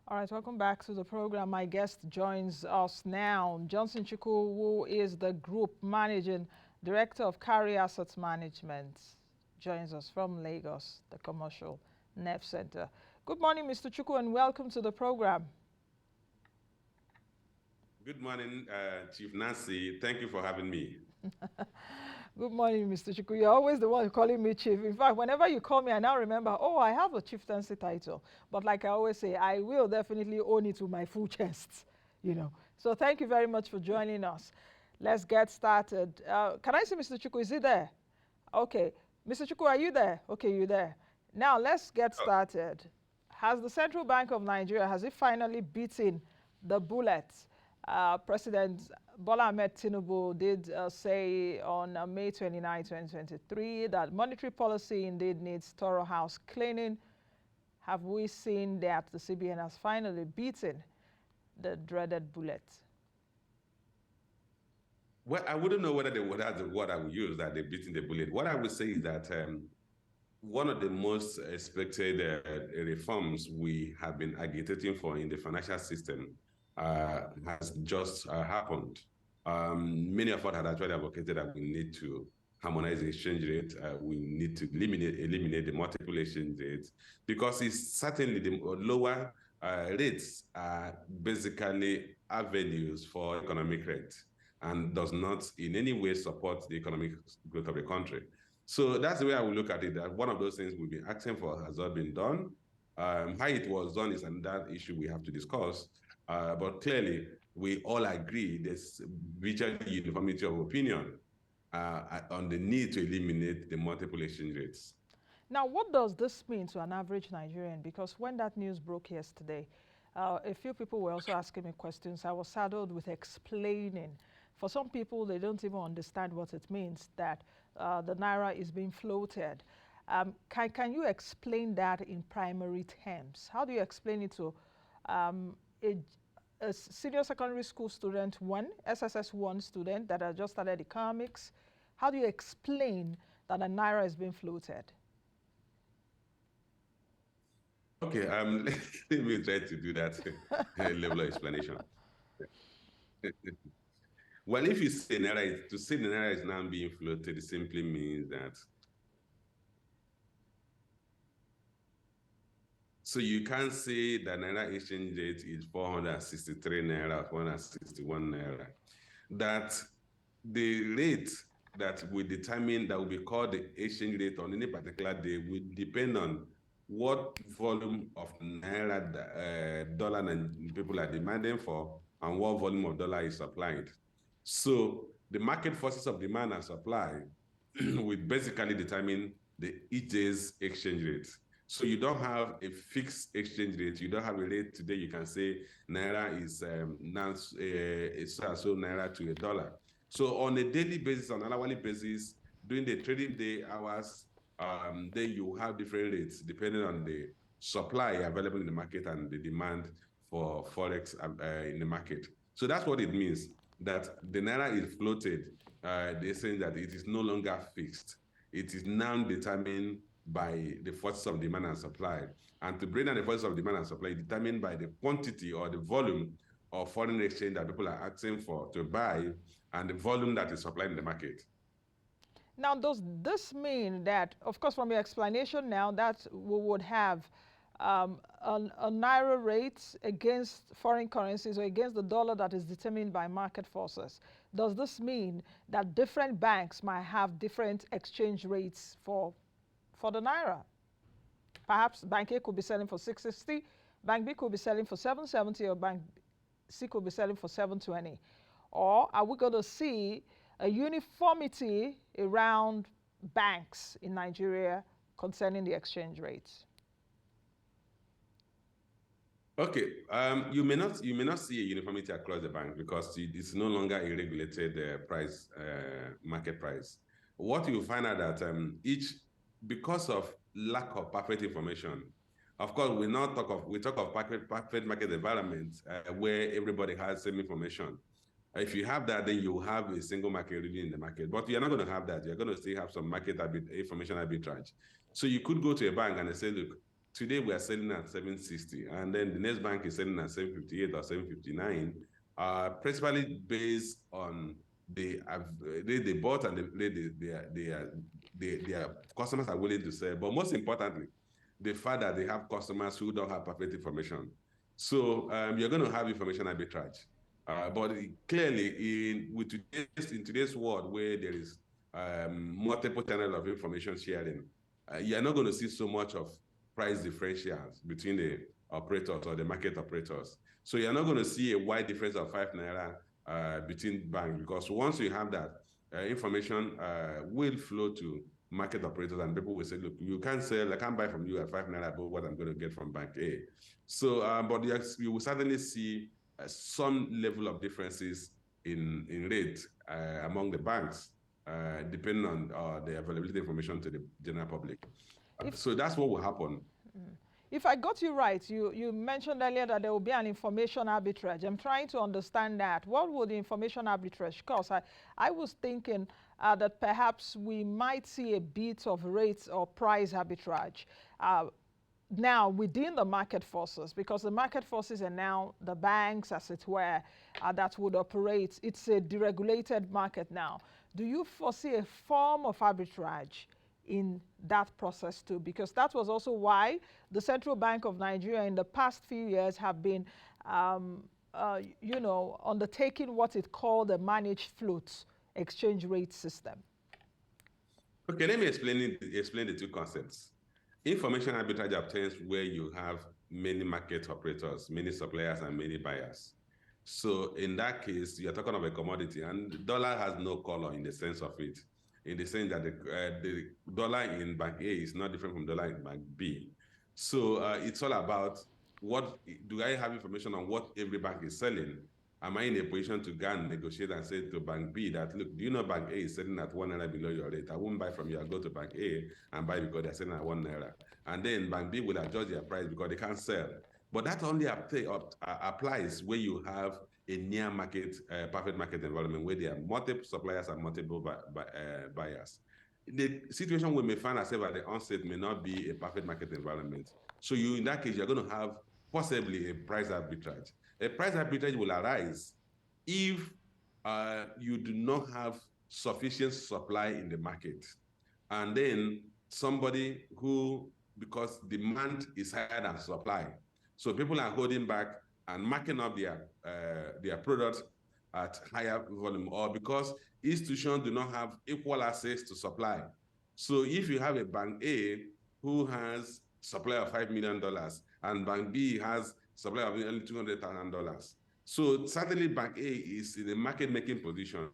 All right, welcome back to the program. My guest joins us now, Johnson Chukwu, who is the Group Managing Director of Cowry Asset Management, joins us from Lagos, the Commercial Nerve Center. Good morning, Mr. Chukwu, and welcome to the program. Good morning, Chief Nancy. Thank you for having me. Good morning, Mr. Chukwu. You're always the one calling me chief. In fact, whenever you call me, I now remember, oh, I have a chieftaincy title. But like I always say, I will definitely own it with my full chest. So thank you very much for joining us. Let's get started. Can I see Mr. Chukwu? Is he there? Okay. Mr. Chukwu, are you there? Okay, you're there. Now, let's get started. Has the Central Bank of Nigeria, has it finally beaten the bullet? President Bola Ahmed Tinubu did say on May 29, 2023, that monetary policy indeed needs thorough house cleaning. Have we seen that the CBN has finally beaten the dreaded bullet? Well, I wouldn't know whether that's the word I would use, that they're beating the bullet. What I would say is that one of the most expected reforms we have been agitating for in the financial system has just happened. Many of us had actually advocated that we need to harmonize the exchange rate. We need to eliminate the multiple exchange rates, because it's certainly the lower rates are basically avenues for economic growth and does not in any way support the economic growth of the country. So that's the way I would look at it, that one of those things we've been asking for has not been done. How it was done is another issue we have to discuss. But clearly, we all agree there's virtually uniformity of opinion on the need to eliminate the multiple exchange rates. Now, what does this mean to an average Nigerian? Because when that news broke yesterday, a few people were also asking me questions. I was saddled with explaining. For some people, they don't even understand what it means that the Naira is being floated. Can you explain that in primary terms? How do you explain it to a senior secondary school student, SSS1 student that has just started economics? How do you explain that the Naira is being floated? Okay, let me try to do that level of explanation. Well, if you say Naira, to say the Naira is now being floated, it simply means that. So you can't say that Naira exchange rate is 463 Naira, 461 Naira. That the rate that will determine, that will be called the exchange rate on any particular day, will depend on what volume of Naira dollar and people are demanding for, and what volume of dollar is supplied. So the market forces of demand and supply will basically determine each day's exchange rate. So you don't have a fixed exchange rate. You don't have a rate today. You can say Naira is now so Naira to a dollar. So on a daily basis, on an hourly basis, during the trading day hours, then you have different rates depending on the supply available in the market and the demand for Forex in the market. So that's what it means, that the Naira is floated. They're saying that it is no longer fixed. It is now determined by the forces of demand and supply. And to bring down the forces of demand and supply, determined by the quantity or the volume of foreign exchange that people are asking for to buy, and the volume that is supplied in the market. Now, does this mean that, of course, from your explanation now, that we would have a Naira rate against foreign currencies or against the dollar that is determined by market forces? Does this mean that different banks might have different exchange rates for the Naira? Perhaps Bank A could be selling for 660, Bank B could be selling for 770, or Bank C could be selling for 720. Or are we going to see a uniformity around banks in Nigeria concerning the exchange rates? Okay, you may not see a uniformity across the bank, because it's no longer a regulated price, market price. What you find out that because of lack of perfect information, of course, we talk of perfect market environment where everybody has same information. If you have that, then you have a single market reading in the market. But you're not going to have that. You're going to still have some market information arbitrage. So you could go to a bank and they say, look, today we are selling at 760, and then the next bank is selling at 758 or 759, principally based on the they bought and their customers are willing to sell. But most importantly, the fact that they have customers who don't have perfect information. So you're going to have information arbitrage. But clearly, in today's world where there is multiple channels of information sharing, you're not going to see so much of price differentials between the operators or the market operators. So you're not going to see a wide difference of 5 Naira between banks, because once you have that, information will flow to market operators, and people will say, look, you can't sell, I can't buy from you at 5 Naira above what I'm going to get from bank A. So, but you will certainly see some level of differences in rate among the banks, depending on the availability of information to the general public. So that's what will happen. If I got you right, you mentioned earlier that there will be an information arbitrage. I'm trying to understand that. What would the information arbitrage cost? I was thinking that perhaps we might see a bit of rates or price arbitrage now within the market forces, because the market forces are now the banks, as it were, that would operate. It's a deregulated market now. Do you foresee a form of arbitrage in that process too? Because that was also why the Central Bank of Nigeria in the past few years have been, you know, undertaking what it called a managed float exchange rate system. Okay, let me explain the two concepts. Information arbitrage obtains where you have many market operators, many suppliers, and many buyers. So in that case, you're talking about a commodity, and the dollar has no color in the sense of it, in the sense that the dollar in bank A is not different from dollar in bank B. So it's all about, what do I have information on what every bank is selling? Am I in a position to go and negotiate and say to bank B that, look, do you know bank A is selling at 1 Naira below your rate? I won't buy from you. I'll go to bank A and buy because they're selling at 1 Naira. And then bank B will adjust their price because they can't sell. But that only applies where you have a near market, perfect market environment where there are multiple suppliers and multiple buyers. The situation we may find ourselves at the onset may not be a perfect market environment. So in that case, you're going to have possibly a price arbitrage. A price arbitrage will arise if you do not have sufficient supply in the market. And then somebody who, because demand is higher than supply, so people are holding back and marking up their products at higher volume, or because institutions do not have equal access to supply. So if you have a bank A who has supply of $5 million and bank B has supply of only $200,000, so certainly bank A is in a market-making position.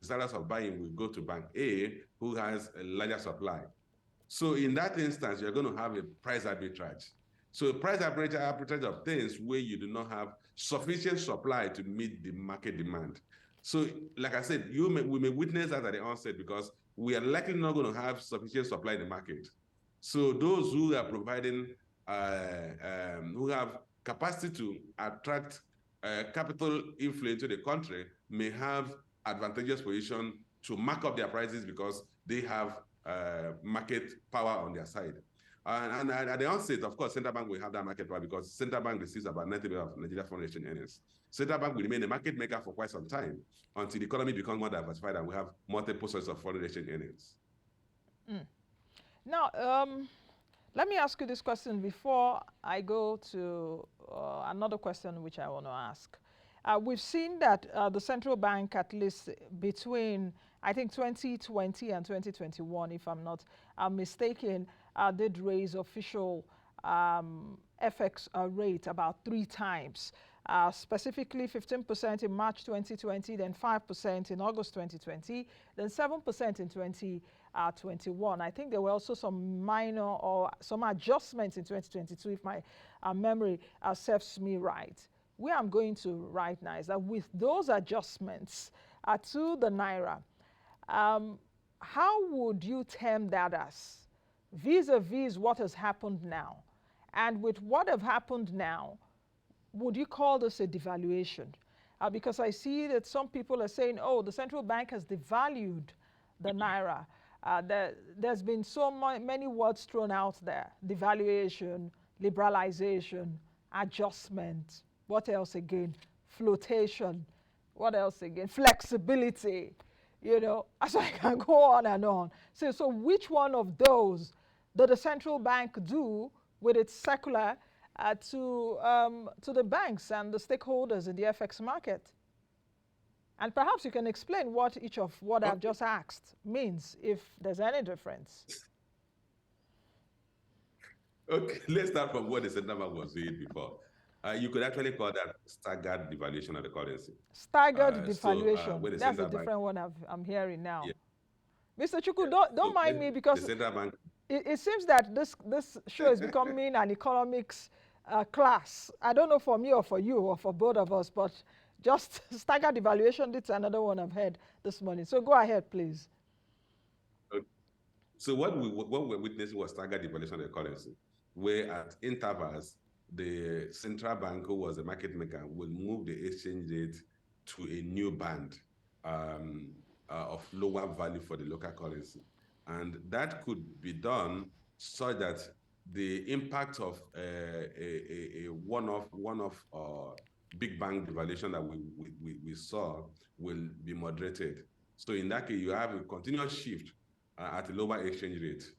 Sellers of buying will go to bank A, who has a larger supply. So in that instance, you're going to have a price arbitrage. So price arbitrage obtains where you do not have sufficient supply to meet the market demand. So like I said, we may witness that at the onset, because we are likely not going to have sufficient supply in the market. So those who are providing, who have capacity to attract capital inflow into the country may have advantageous position to mark up their prices because they have market power on their side. And at the onset, of course, central bank will have that market power because central bank receives about 90% of Nigerian foreign exchange earnings. Central bank will remain a market maker for quite some time until the economy becomes more diversified and we have multiple sources of foreign exchange earnings. Now, let me ask you this question before I go to another question which I want to ask. We've seen that the central bank, at least between, I think, 2020 and 2021, if I'm not mistaken, did raise official FX rate about 3 times. Specifically 15% in March 2020, then 5% in August 2020, then 7% in 2021. I think there were also some minor or some adjustments in 2022, if my memory serves me right. Where I'm going to right now is that with those adjustments to the Naira, how would you term that as vis-a-vis what has happened now? And with what have happened now, would you call this a devaluation? Because I see that some people are saying, oh, the central bank has devalued the Naira. There's been so many words thrown out there: devaluation, liberalization, adjustment. What else again? Flotation. What else again? Flexibility. You know, so I can go on and on. So which one of those did the central bank do with its circular to the banks and the stakeholders in the FX market? And perhaps you can explain what each of what I've just asked means, if there's any difference. Okay, let's start from what the central bank was doing before. You could actually call that staggered devaluation of the currency. Staggered devaluation. When the That's a central different one I'm hearing now. Yeah. Mr. Chukwu, Yeah. don't mind me, because the central bank, it seems that this show is becoming an economics class. I don't know for me or for you or for both of us, but just staggered devaluation, that's another one I've heard this morning. So go ahead, please. So what we're witnessing was staggered devaluation of the currency, where at intervals, the central bank, who was a market maker, will move the exchange rate to a new band of lower value for the local currency. And that could be done so that the impact of a one-off big bang devaluation that we saw will be moderated. So in that case, you have a continuous shift at a lower exchange rate.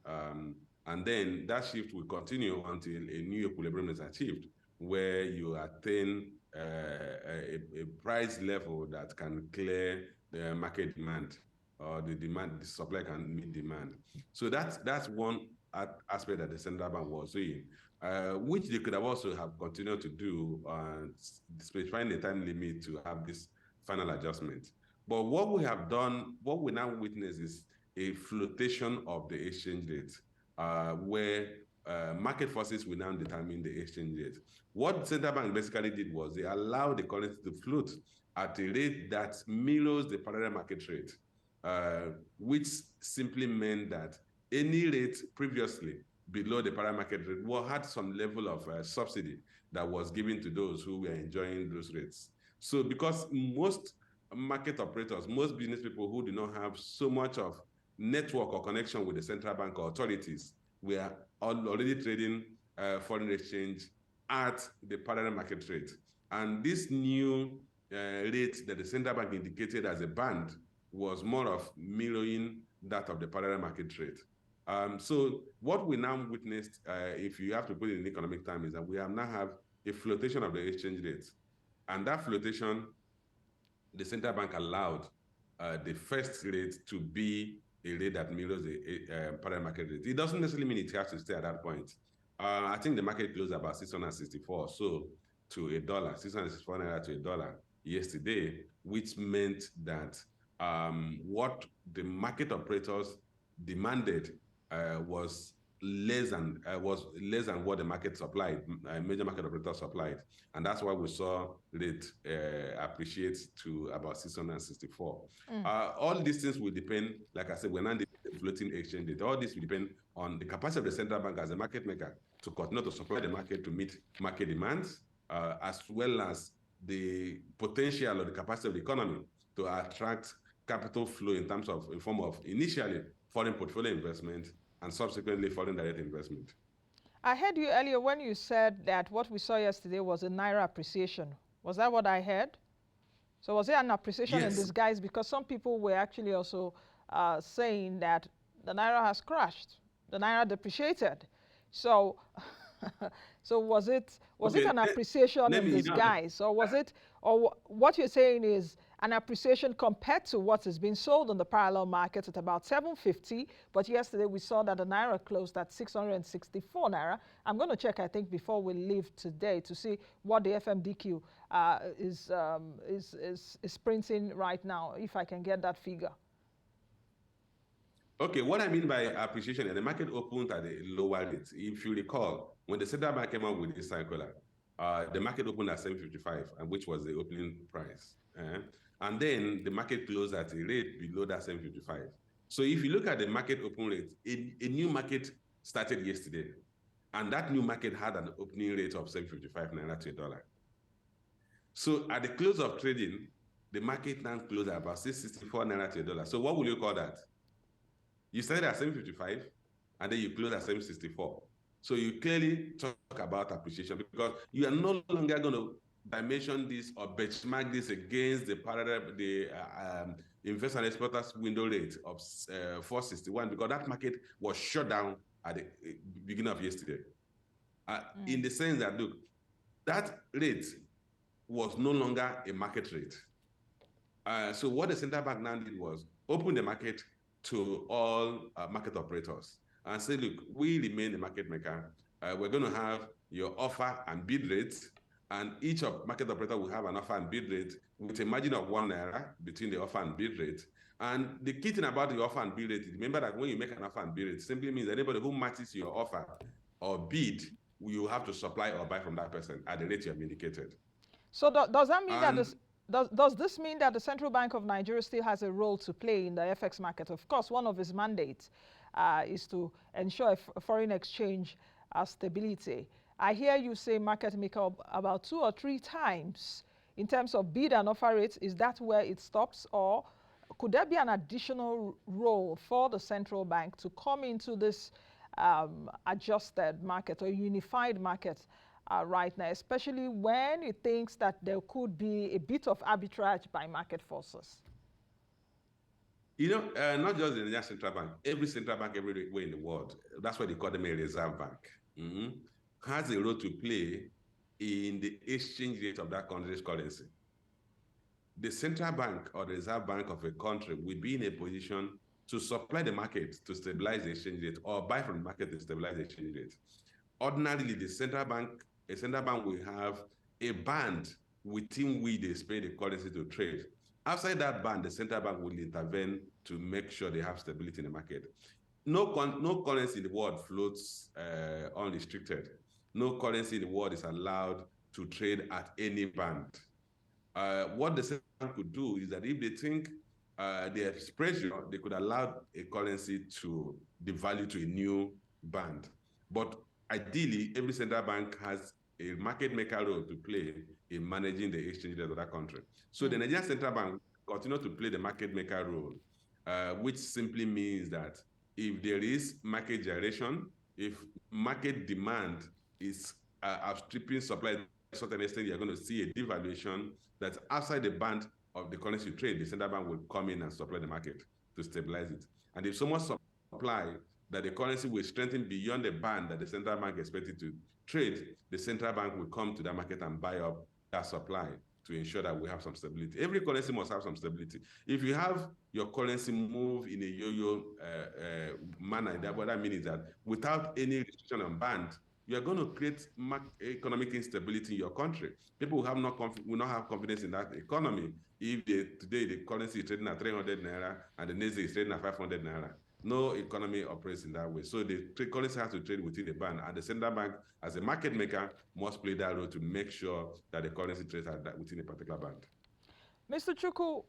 And then that shift will continue until a new equilibrium is achieved, where you attain a price level that can clear the market demand, or the supply can meet demand. So that's one aspect that the central bank was doing, which they could have also have continued to do, specifying the time limit to have this final adjustment. But what we have done, what we now witness is a flotation of the exchange rate, where market forces will now determine the exchange rate. What central bank basically did was they allowed the currency to float at a rate that mirrors the parallel market rate, which simply meant that any rate previously below the parallel market rate had some level of subsidy that was given to those who were enjoying those rates. So because most market operators, most business people who do not have so much of network or connection with the central bank or authorities, we are already trading foreign exchange at the parallel market rate. And this new rate that the central bank indicated as a band was more of mirroring that of the parallel market rate. So what we now witnessed, if you have to put it in economic terms, is that we have now have a flotation of the exchange rates. And that flotation, the central bank allowed the first rate to be a rate that mirrors the parallel market rate. It doesn't necessarily mean it has to stay at that point. I think the market closed about 664 so to a dollar, 664 naira to a dollar yesterday, which meant that what the market operators demanded was less than what the market supplied, major market operators supplied, and that's why we saw rate appreciate to about 664. All these things will depend, like I said, we're not the floating exchange rate. All this will depend on the capacity of the central bank as a market maker to continue to supply the market to meet market demands, as well as the potential or the capacity of the economy to attract capital flow in form of initially foreign portfolio investment and subsequently foreign direct investment. I heard you earlier when you said that what we saw yesterday was a Naira appreciation. Was that what I heard? So was it an appreciation in disguise? Because some people were actually also saying that the Naira has crashed, the Naira depreciated. So, so was it an appreciation in disguise, or was it, or what you're saying is an appreciation compared to what is being sold on the parallel market at about 750, but yesterday we saw that the Naira closed at 664 Naira. I'm going to check, I think, before we leave today to see what the FMDQ is printing right now, if I can get that figure. Okay, what I mean by appreciation is the market opened at a lower rate. If you recall, when the central bank came out with this circular, the market opened at 755, and which was the opening price. And then the market closed at a rate below that 755. So if you look at the market open rate, a new market started yesterday, and that new market had an opening rate of 755 Naira to a dollar. So at the close of trading, the market now closed at about 664 Naira to a dollar. So what will you call that? You started at 755, and then you close at 764. So you clearly talk about appreciation, because you are no longer going to dimension this or benchmark this against the parallel, the investor and exporters window rate of 461, because that market was shut down at the beginning of yesterday. In the sense that, look, that rate was no longer a market rate. So what the central bank now did was open the market to all market operators and say, look, we remain a market maker. We're going to have your offer and bid rates, and each of market operator will have an offer and bid rate with a margin of 1 naira between the offer and bid rate. And the key thing about the offer and bid rate is, remember that when you make an offer and bid rate, it simply means that anybody who matches your offer or bid, you have to supply or buy from that person at the rate you have indicated. So does that mean that does this mean that the Central Bank of Nigeria still has a role to play in the FX market? Of course, one of its mandates is to ensure foreign exchange stability. I hear you say market maker about 2 or 3 times in terms of bid and offer rates. Is that where it stops, or could there be an additional role for the central bank to come into this adjusted market or unified market right now, especially when it thinks that there could be a bit of arbitrage by market forces? You know, not just the Nigerian central bank, every central bank everywhere in the world, that's why they call them a reserve bank, has a role to play in the exchange rate of that country's currency. The central bank or the reserve bank of a country will be in a position to supply the market to stabilize the exchange rate, or buy from the market to stabilize the exchange rate. Ordinarily, a central bank will have a band within which they expect the currency to trade. Outside that band, the central bank will intervene to make sure they have stability in the market. No currency in the world floats unrestricted. No currency in the world is allowed to trade at any band. What the central bank could do is that if they think there's pressure, they could allow a currency to devalue to a new band. But ideally, every central bank has a market maker role to play in managing the exchange rate of that country. So the Nigerian central bank continue to play the market maker role, which simply means that if there is market generation, if market demand is outstripping supply to a certain extent, you're going to see a devaluation that's outside the band of the currency trade. The central bank will come in and supply the market to stabilize it. And if so much supply that the currency will strengthen beyond the band that the central bank expected to trade, the central bank will come to the market and buy up that supply to ensure that we have some stability. Every currency must have some stability. If you have your currency move in a yo-yo manner, what that means is that without any restriction on band, you are going to create economic instability in your country. People will not have confidence in that economy if today the currency is trading at 300 naira and the next day is trading at 500 naira. No economy operates in that way. So the currency has to trade within the band, and the central bank, as a market maker, must play that role to make sure that the currency trades within a particular band. Mr. Chukwu,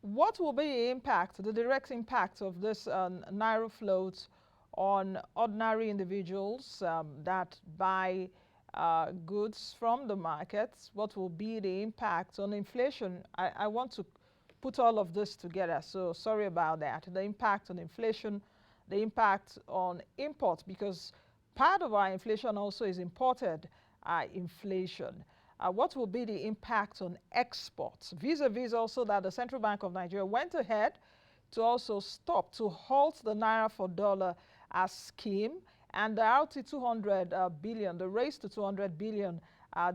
what will be the impact, the direct impact of this Naira float on ordinary individuals that buy goods from the markets? What will be the impact on inflation? I want to put all of this together, so sorry about that. The impact on inflation, the impact on imports, because part of our inflation also is imported inflation. What will be the impact on exports? Vis-a-vis also that the Central Bank of Nigeria went ahead to also to halt the Naira for dollar scheme, and the RT 200 billion, the raise to $200 billion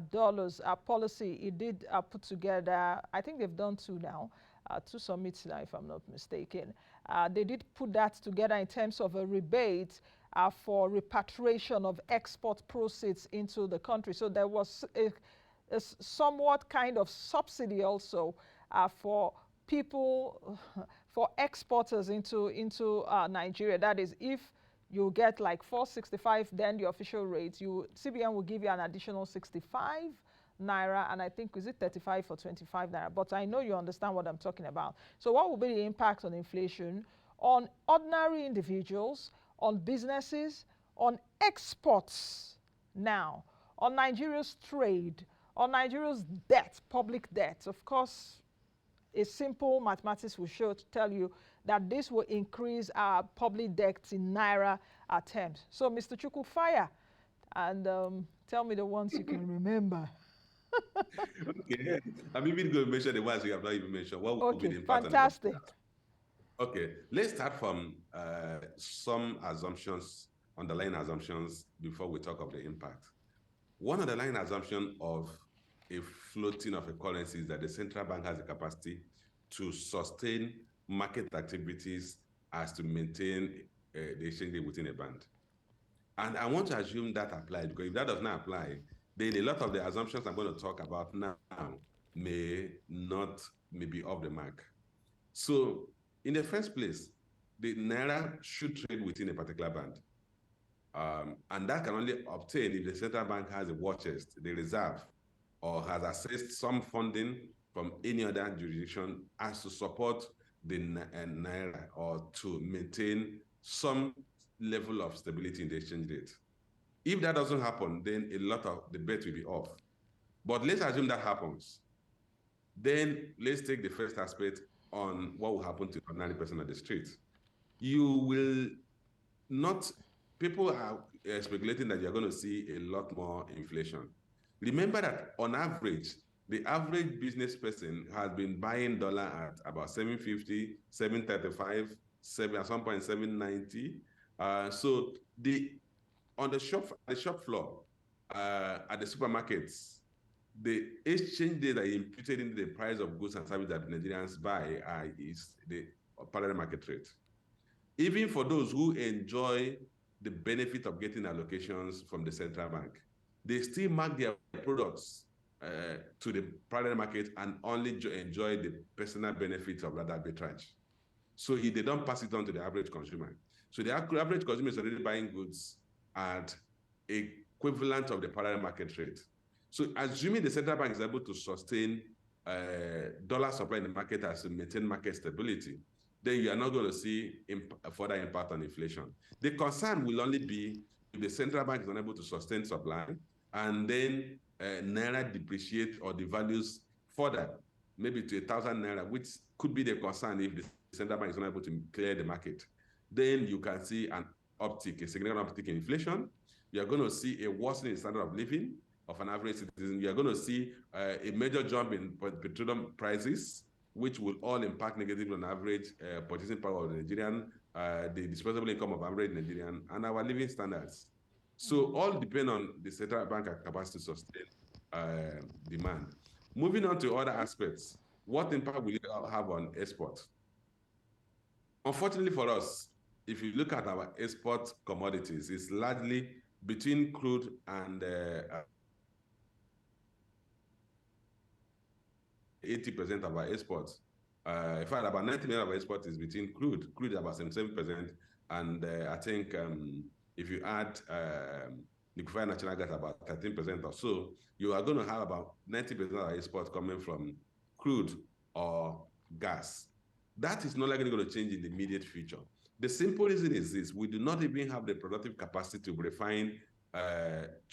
dollars policy it did put together. I think they've done 2 now. 2 summits now, if I'm not mistaken. They did put that together in terms of a rebate for repatriation of export proceeds into the country. So there was a somewhat kind of subsidy also for people, for exporters into Nigeria. That is, if you get like 465, then the official rate, CBN will give you an additional 65 Naira, and I think, is it 35 or 25 Naira? But I know you understand what I'm talking about. So what will be the impact on inflation, on ordinary individuals, on businesses, on exports now, on Nigeria's trade, on Nigeria's debt, public debt? Of course, a simple mathematics will tell you that this will increase our public debts in Naira terms. So, Mr. Chukwu, fire and tell me the ones you can remember. Okay. I'm even going to mention the ones you have not even mentioned. What will be Okay, the impact fantastic. on the Okay, let's start from some assumptions, underlying assumptions, before we talk of the impact. One underlying assumption of a floating of a currency is that the central bank has the capacity to sustain market activities as to maintain the exchange rate within a band. And I want to assume that applies, because if that does not apply, then a lot of the assumptions I'm going to talk about now may be off the mark. So in the first place, the Naira should trade within a particular band. And that can only obtain if the central bank has a war chest, the reserve, or has accessed some funding from any other jurisdiction as to support the Naira or to maintain some level of stability in the exchange rate. If that doesn't happen, then a lot of the bet will be off. But let's assume that happens. Then let's take the first aspect on what will happen to the ordinary person on the street. You will not, people are speculating that you're going to see a lot more inflation. Remember that on average, the average business person has been buying dollar at about 750, 735, at some point 790. So on the shop floor, at the supermarkets, the exchange rate that is imputed into the price of goods and services that Nigerians buy is the parallel market rate. Even for those who enjoy the benefit of getting allocations from the central bank, they still mark their products to the parallel market and only enjoy the personal benefits of that arbitrage. So they don't pass it on to the average consumer. So the average consumer is already buying goods at equivalent of the parallel market rate. So assuming the central bank is able to sustain dollar supply in the market as to maintain market stability, then you are not going to see a further impact on inflation. The concern will only be if the central bank is unable to sustain supply and then Naira depreciate or devalues further, maybe to 1,000 Naira, which could be the concern if the central bank is unable to clear the market. Then you can see an uptick, a significant uptick in inflation. You're going to see a worsening standard of living of an average citizen. You're going to see a major jump in petroleum prices, which will all impact negatively on average purchasing power of the Nigerian, the disposable income of average Nigerian, and our living standards. So all depend on the central bank capacity to sustain demand. Moving on to other aspects, what impact will it have on exports? Unfortunately for us, if you look at our export commodities, it's largely between crude and 80% of our exports. In fact, about 90% of our exports is between crude about 77%, and I think if you add liquefied natural gas about 13% or so, you are going to have about 90% of our exports coming from crude or gas. That is not likely going to change in the immediate future. The simple reason is this: we do not even have the productive capacity to refine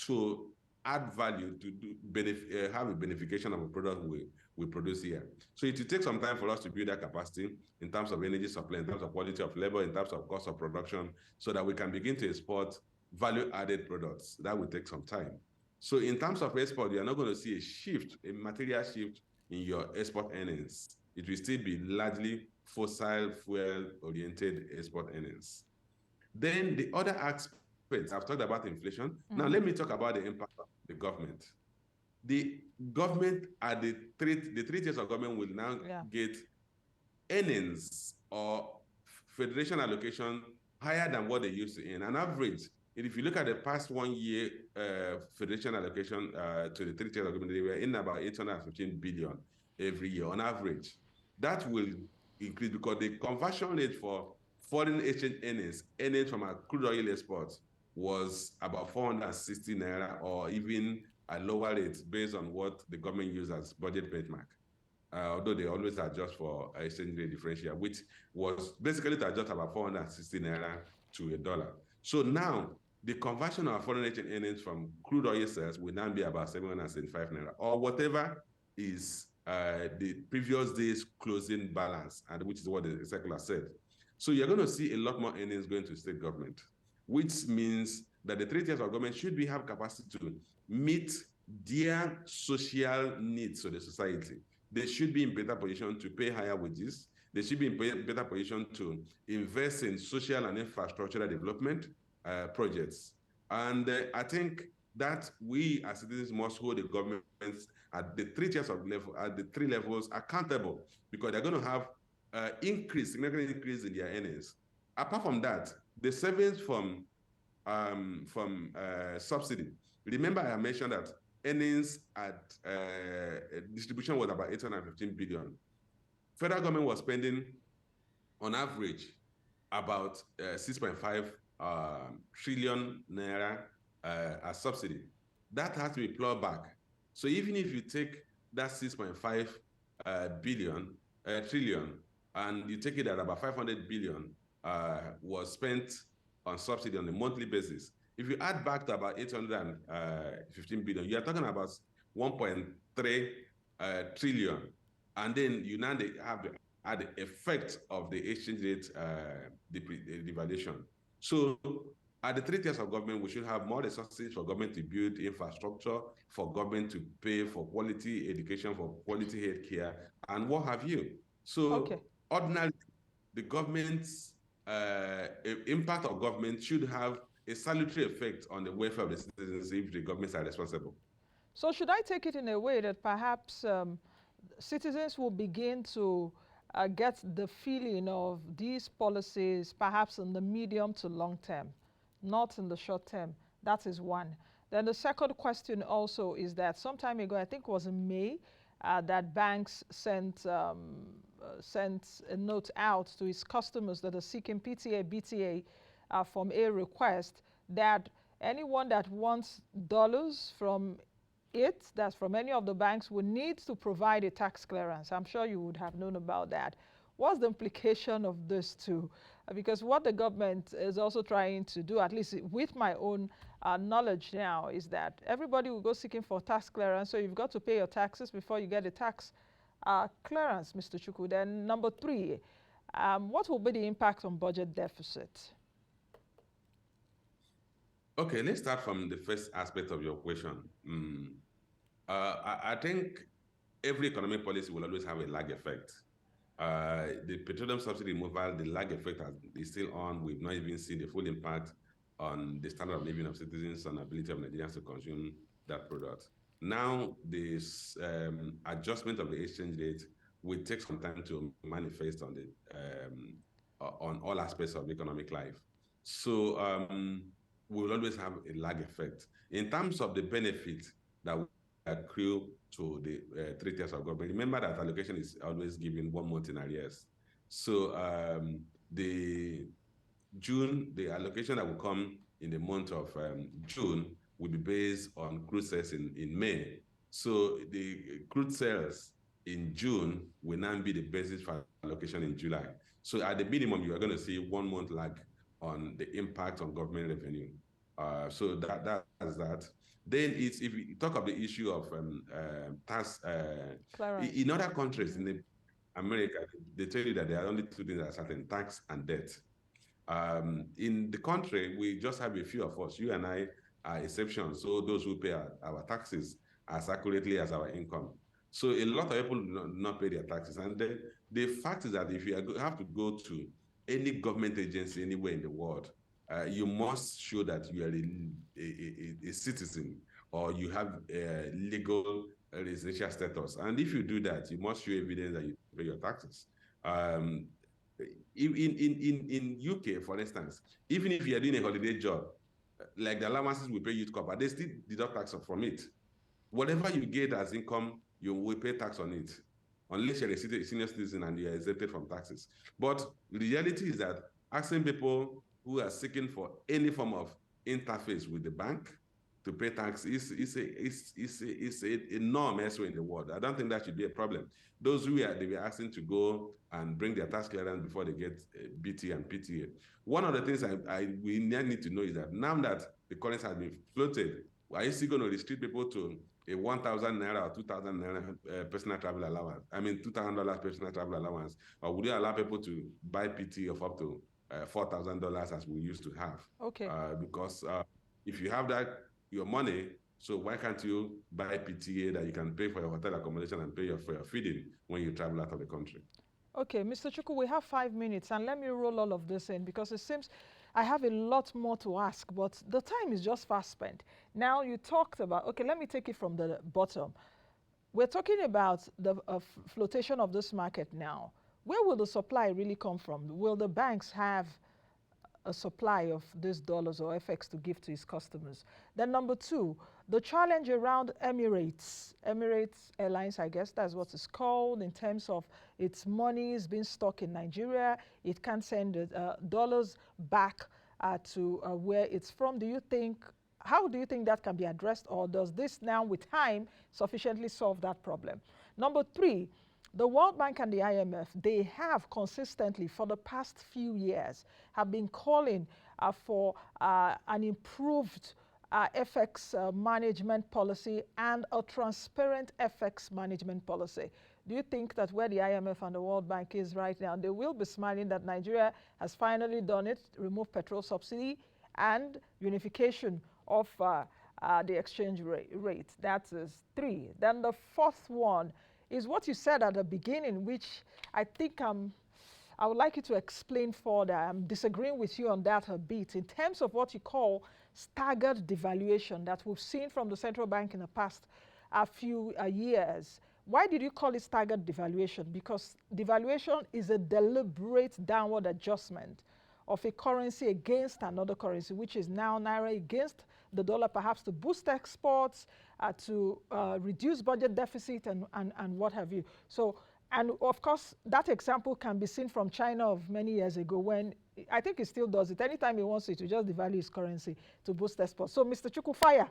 to add value to have a beneficiation of a product we produce here. So it will take some time for us to build that capacity in terms of energy supply, in terms of quality of labor, in terms of cost of production, so that we can begin to export value-added products. That will take some time. So in terms of export, you are not going to see a material shift in your export earnings. It will still be largely fossil fuel-oriented export earnings. Then the other aspects, I've talked about inflation. Now let me talk about the impact of the government. The government at the three tiers of government will now get earnings or federation allocation higher than what they used to earn. On average, if you look at the past 1 year federation allocation to the three tiers of government, they were in about 815 billion every year on average. That will increase because the conversion rate for foreign exchange earnings from our crude oil exports was about 460 Naira, or even a lower rate based on what the government used as budget benchmark. Although they always adjust for exchange rate differential, which was basically to adjust about 460 Naira to $1. So now the conversion of foreign exchange earnings from crude oil sales will now be about 775 Naira, or whatever is the previous day's closing balance, and which is what the circular said. So you're going to see a lot more earnings going to state government, which means that the 3 tiers of government should have capacity to meet their social needs of the society. They should be in better position to pay higher wages. They should be in better position to invest in social and infrastructural development projects. And I think that we as citizens must hold the governments at the 3 tiers of level, at the 3 levels accountable, because they're going to have significant increase in their earnings. Apart from that, the savings from subsidy. Remember, I mentioned that earnings at distribution was about 815 billion. Federal government was spending, on average, about 6.5 trillion naira as subsidy. That has to be plowed back. So even if you take that 6.5 trillion and you take it at about 500 billion was spent on subsidy on a monthly basis, if you add back to about 815 billion, you are talking about 1.3 trillion. And then you now have to add the effect of the exchange rate devaluation. So at the 3 tiers of government, we should have more resources for government to build infrastructure, for government to pay for quality education, for quality healthcare, and what have you. So ordinarily, the government's impact of government should have a salutary effect on the welfare of the citizens if the governments are responsible. So should I take it in a way that perhaps citizens will begin to get the feeling of these policies perhaps in the medium to long term, not in the short term? That is one. Then the second question also is that some time ago, I think it was in May, that banks sent a note out to its customers that are seeking PTA, BTA from a request that anyone that wants dollars from that's from any of the banks, would need to provide a tax clearance. I'm sure you would have known about that. What's the implication of this too? Because what the government is also trying to do, at least with my own knowledge now, is that everybody will go seeking for tax clearance. So you've got to pay your taxes before you get a tax clearance, Mr. Chukwu. Then number 3, what will be the impact on budget deficit? Okay, let's start from the first aspect of your question. I think every economic policy will always have a lag effect. The petroleum subsidy removal, the lag effect is still on. We've not even seen the full impact on the standard of living of citizens and ability of Nigerians to consume that product. Now, this adjustment of the exchange rate will take some time to manifest on on all aspects of economic life. So we will always have a lag effect. In terms of the benefit that we accrue to the 3 tiers of government, remember that allocation is always given 1 month in arrears. So the allocation that will come in the month of June will be based on crude sales in May. So the crude sales in June will now be the basis for allocation in July. So at the minimum, you are going to see 1 month lag on the impact on government revenue. So that's that. Then if you talk of the issue of tax, in other countries in America, they tell you that there are only 2 things that are certain: tax and debt. In the country, we just have a few of us. You and I are exceptions. So those who pay our taxes as accurately as our income. So a lot of people do not pay their taxes. And the fact is that if you have to go to any government agency anywhere in the world, you must show that you are a citizen or you have a legal residential status. And if you do that, you must show evidence that you pay your taxes. In UK, for instance, even if you are doing a holiday job, like the allowances we pay youth corp, they still deduct tax from it. Whatever you get as income, you will pay tax on it, unless you're a senior citizen and you're exempted from taxes. But the reality is that asking people who are seeking for any form of interface with the bank to pay tax is a norm elsewhere in the world. I don't think that should be a problem. Those they were asking to go and bring their tax clearance before they get BT and PTA. One of the things we need to know is that now that the currency has been floated, are you still going to restrict people to a 1,000 Naira or 2,000 Naira personal travel allowance? I mean, $2,000 personal travel allowance? Or would you allow people to buy PT of up to $4,000 as we used to have? Okay. Because if you have that, your money, so why can't you buy PTA that you can pay for your hotel accommodation and pay for your feeding when you travel out of the country? Okay, Mr. Chukwu, we have 5 minutes, and let me roll all of this in because it seems I have a lot more to ask, but the time is just fast spent. Now, you talked about, okay, let me take it from the bottom. We're talking about the flotation of this market now. Where will the supply really come from? Will the banks have a supply of these dollars or FX to give to his customers? Then number two, the challenge around Emirates Airlines, I guess that's what it's called, in terms of its money is being stuck in Nigeria. It can't send dollars back to where it's from. How do you think that can be addressed, or does this now with time sufficiently solve that problem? Number three, the World Bank and the IMF, they have consistently for the past few years have been calling for an improved FX management policy and a transparent FX management policy. Do you think that where the IMF and the World Bank is right now, they will be smiling that Nigeria has finally done it, removed petrol subsidy and unification of the exchange rate? That is three. Then the fourth one is what you said at the beginning, which I think I would like you to explain further. I'm disagreeing with you on that a bit in terms of what you call staggered devaluation that we've seen from the central bank in the past few years. Why did you call it staggered devaluation? Because devaluation is a deliberate downward adjustment of a currency against another currency, which is now Naira against the dollar, perhaps to boost exports, to reduce budget deficit and what have you. So, and of course, that example can be seen from China of many years ago when, I think it still does it. Anytime he wants to just devalue his currency to boost exports. So, Mr. Chukwu, fire.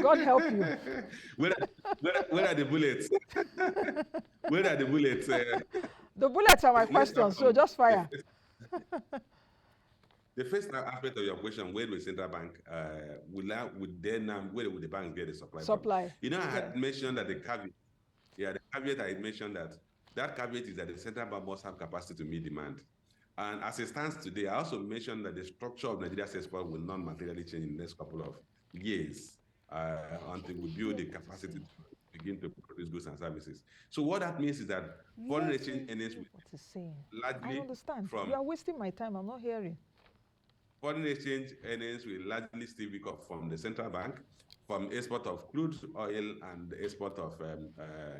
God help you. Where are the bullets? Where are the bullets? The bullets are my questions, so just fire. The first aspect of your question, where will central bank, where will the bank get the supply from? You know, I had mentioned that the caveat I had mentioned that caveat is that the central bank must have capacity to meet demand. And as it stands today, I also mentioned that the structure of Nigeria's export will not materially change in the next couple of years until we build the capacity to begin to produce goods and services. So what that means is that foreign exchange earnings will largely I understand. You are wasting my time. I'm not hearing. Foreign exchange earnings will largely still be from the central bank, from export of crude oil and the export of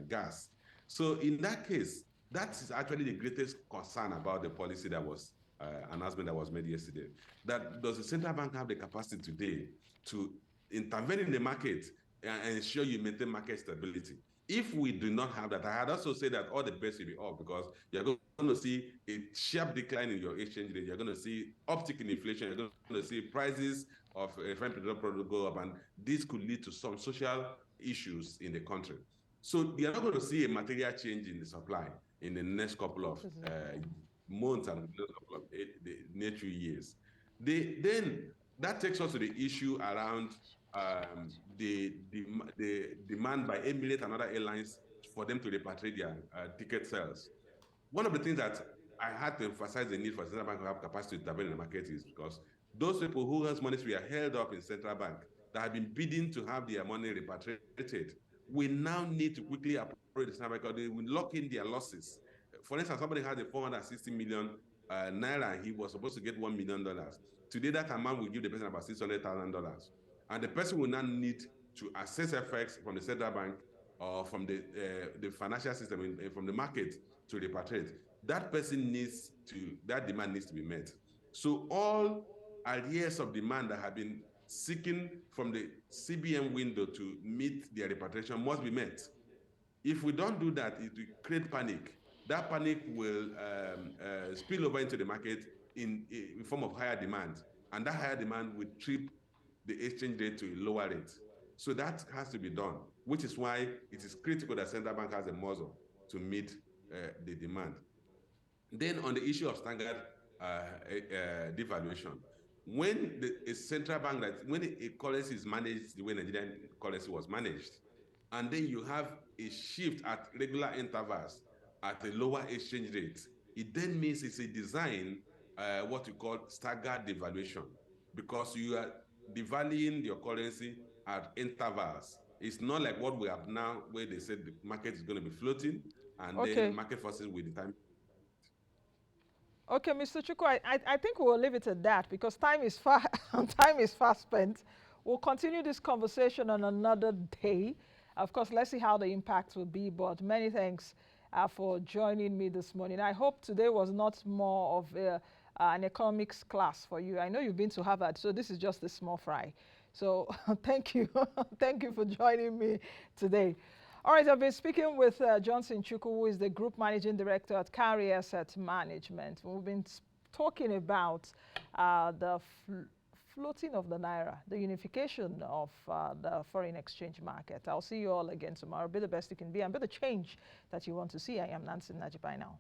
gas. So in that case, that is actually the greatest concern about the policy that was announcement that was made yesterday. That does the central bank have the capacity today to intervene in the market and ensure you maintain market stability? If we do not have that, I had also said that all the bets will be off because you're going to see a sharp decline in your exchange rate. You're going to see uptick in inflation. You're going to see prices of refined petroleum products go up, and this could lead to some social issues in the country. So you're not going to see a material change in the supply in the next couple of months and the next few years. Then that takes us to the issue around the demand by Emirates and other airlines for them to repatriate their ticket sales. One of the things that I had to emphasize the need for central bank to have capacity to intervene in the market is because those people who has monies were held up in central bank that have been bidding to have their money repatriated, we now need to quickly approach the central bank because they will lock in their losses. For instance, somebody had a 460 million Naira, he was supposed to get $1 million. Today, that amount will give the person about $600,000. And the person will now need to access FX from the central bank or from the financial system, from the market to repatriate. That demand needs to be met. So all areas of demand that have been seeking from the CBN window to meet their repatriation must be met. If we don't do that, it will create panic. That panic will spill over into the market in form of higher demand. And that higher demand will trip the exchange rate to a lower rate. So that has to be done, which is why it is critical that central bank has a muscle to meet the demand. Then on the issue of staggered devaluation, when a central bank, that when a currency is managed the way Nigerian currency was managed, and then you have a shift at regular intervals at a lower exchange rate, it then means it's a design, what you call staggered devaluation, because you are devaluing your currency at intervals. It's not like what we have now, where they said the market is going to be floating, and then Okay. market forces will determine. Okay, Mr. Chukwu, I think we'll leave it at that because time is time is fast spent. We'll continue this conversation on another day. Of course, let's see how the impact will be, but many thanks for joining me this morning. I hope today was not more of an economics class for you. I know you've been to Harvard, so this is just a small fry. So thank you. Thank you for joining me today. All right, I've been speaking with Johnson Chukwu, who is the Group Managing Director at Cowry Asset Management. We've been talking about the floating of the Naira, the unification of the foreign exchange market. I'll see you all again tomorrow. Be the best you can be and be the change that you want to see. I am Nancy Najibai now.